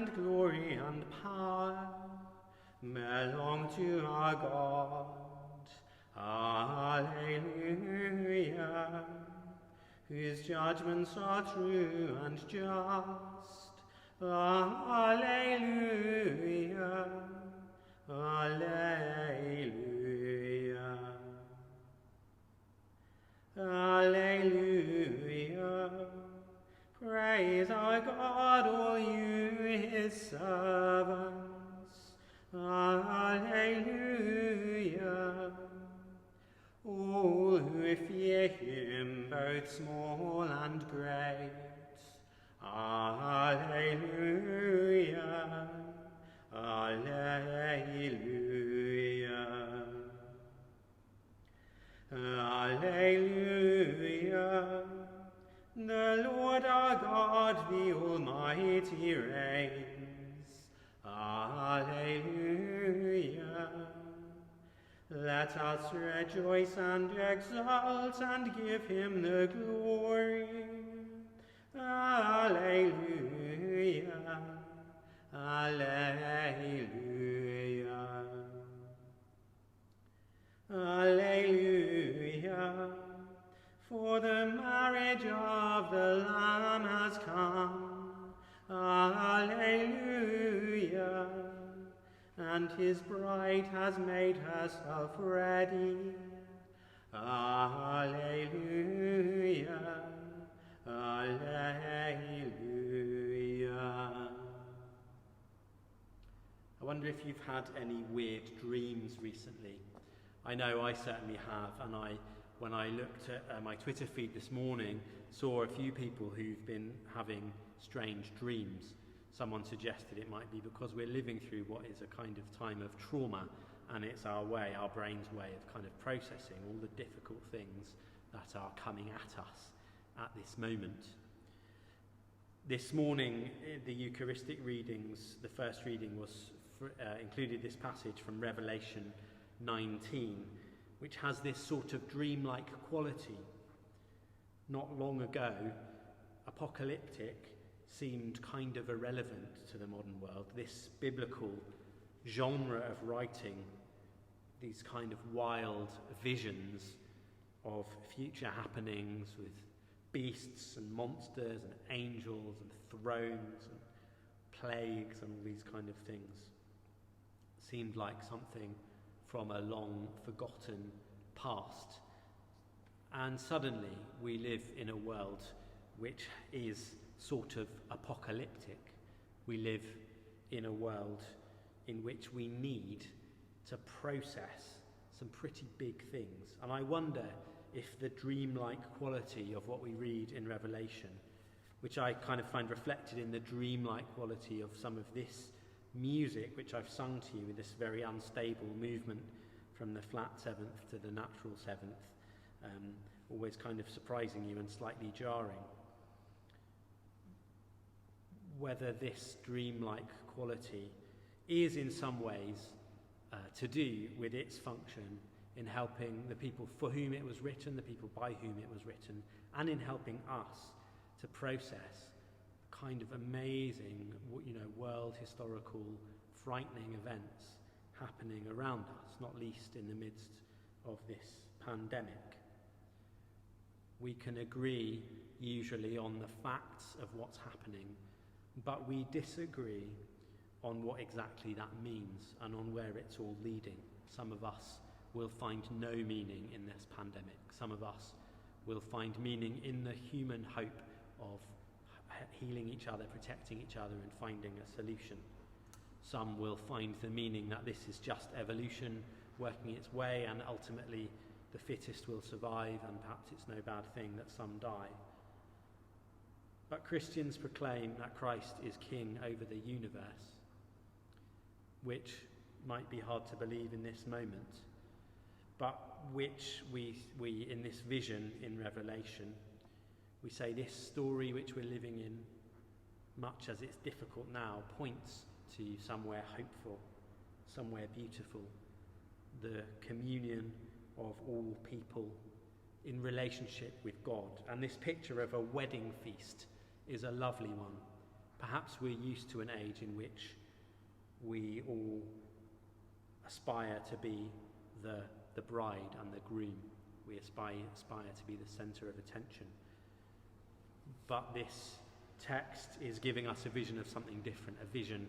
and glory and power belong to our God. Alleluia. Whose judgments are true and just. Alleluia. Alleluia. Alleluia. Praise our God, all you his servants. Alleluia. All who fear him, both small and great. Alleluia. Alleluia. Alleluia. The Lord our God, the Almighty, reigns. Alleluia. Let us rejoice and exult and give him the glory. Alleluia. Alleluia. Alleluia. For the marriage of the Lamb has come. Alleluia. And his bride has made herself ready. Alleluia. Alleluia. I wonder if you've had any weird dreams recently. I know I certainly have, and when I looked at my Twitter feed this morning, saw a few people who've been having strange dreams. Someone suggested it might be because we're living through what is a kind of time of trauma, and it's our brain's way of kind of processing all the difficult things that are coming at us at this moment. This morning, the Eucharistic readings, the first reading included this passage from Revelation 19, which has this sort of dreamlike quality. Not long ago, apocalyptic seemed kind of irrelevant to the modern world. This biblical genre of writing, these kind of wild visions of future happenings with beasts and monsters and angels and thrones and plagues and all these kind of things, seemed like something from a long forgotten past. And suddenly we live in a world which is sort of apocalyptic. We live in a world in which we need to process some pretty big things. And I wonder if the dreamlike quality of what we read in Revelation, which I kind of find reflected in the dreamlike quality of some of this music which I've sung to you, with this very unstable movement from the flat seventh to the natural seventh, always kind of surprising you and slightly jarring. Whether this dreamlike quality is in some ways to do with its function in helping the people for whom it was written, the people by whom it was written, and in helping us to process kind of amazing, world historical, frightening events happening around us, not least in the midst of this pandemic. We can agree usually on the facts of what's happening, but we disagree on what exactly that means and on where it's all leading. Some of us will find no meaning in this pandemic. Some of us will find meaning in the human hope of healing each other, protecting each other, and finding a solution. Some will find the meaning that this is just evolution working its way, and ultimately the fittest will survive, and perhaps it's no bad thing that some die. But Christians proclaim that Christ is king over the universe, which might be hard to believe in this moment, but which we in this vision in Revelation, we say this story which we're living in, much as it's difficult now, points to somewhere hopeful, somewhere beautiful, the communion of all people in relationship with God. And this picture of a wedding feast is a lovely one, Perhaps we're used to an age in which we all aspire to be the bride and the groom. We aspire to be the centre of attention. But this text is giving us a vision of something different, a vision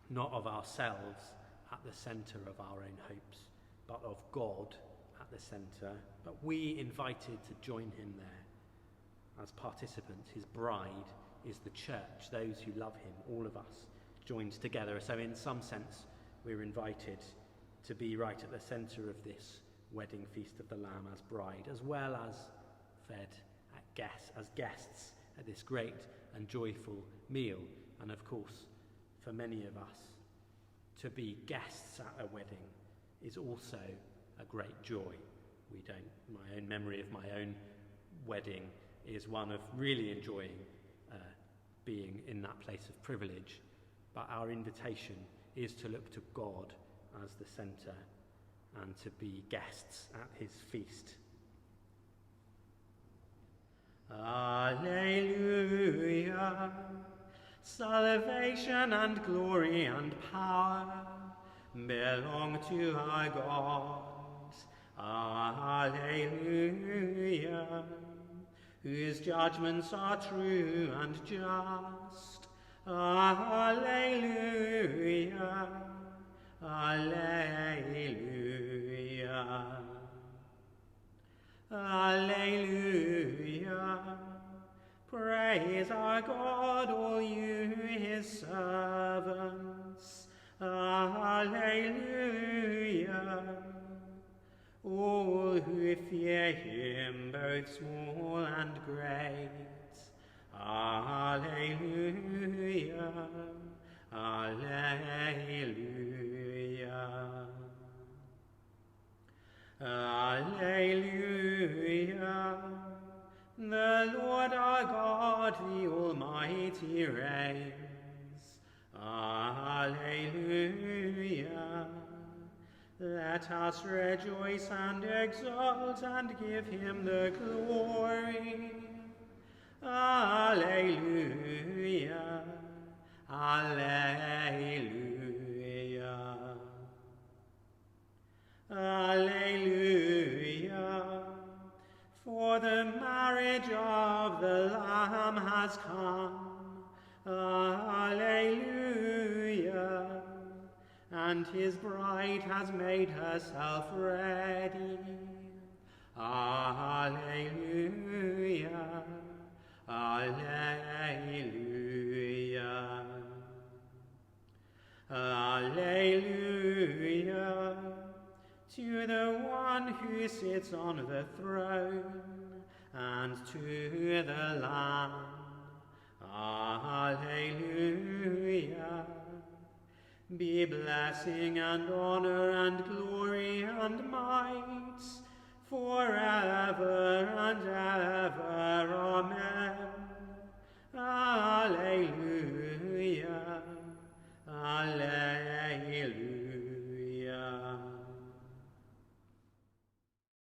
not of ourselves at the centre of our own hopes, but of God at the centre, but we invited to join him there as participants. His bride is the church, those who love him, all of us joined together. So in some sense, we're invited to be right at the centre of this wedding feast of the Lamb as bride, as well as fed as guests at this great and joyful meal. And of course, for many of us, to be guests at a wedding is also a great joy. My own memory of my own wedding is one of really enjoying being in that place of privilege. But our invitation is to look to God as the centre and to be guests at his feast. Alleluia. Salvation and glory and power belong to our God. Alleluia. Whose judgments are true and just. Alleluia. Alleluia. Alleluia. Praise our God, all you his servants. Alleluia. All who fear him, both small and great. Alleluia. Alleluia. Alleluia. The Lord our God, the Almighty, reigns. Alleluia. Let us rejoice and exult and give him the glory. Alleluia. Alleluia. Alleluia. For the marriage of the Lamb has come. Alleluia. And his bride has made herself ready. Alleluia. Alleluia. Alleluia. To the one who sits on the throne, and to the Lamb. Alleluia. Be blessing and honor and glory and might forever and ever. Amen.